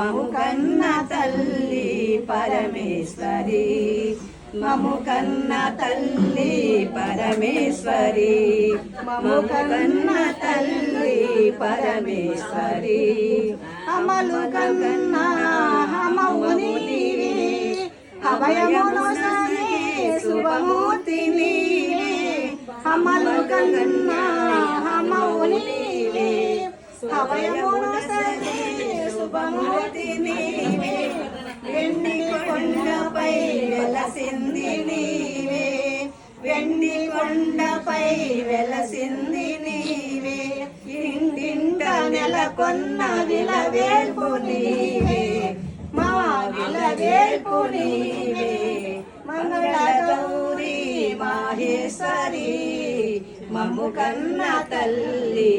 మము కన్న తల్లి పరమేశ్వరి, మము కన్న తల్లి పరమేశ్వరి, మము కన్న తల్లి పరమేశ్వరి. అమలు కన్న హమము నీవే, అభయమునొసగే శుభమూర్తి నీవే. అమలు కన్న హమము నీవే, అభయమునొసగే శుభమూర్తి నీవే. వెండి కొండపై వెలసింది నీవే, వెండి కొండపై వెలసింది నీవే. ఇంటింట నెలకొన్న విలవేల్పు నీవే, మా విలవేల్పు నీవే. మంగళ గౌరీ మాహేశ్వరి, మము కన్న తల్లి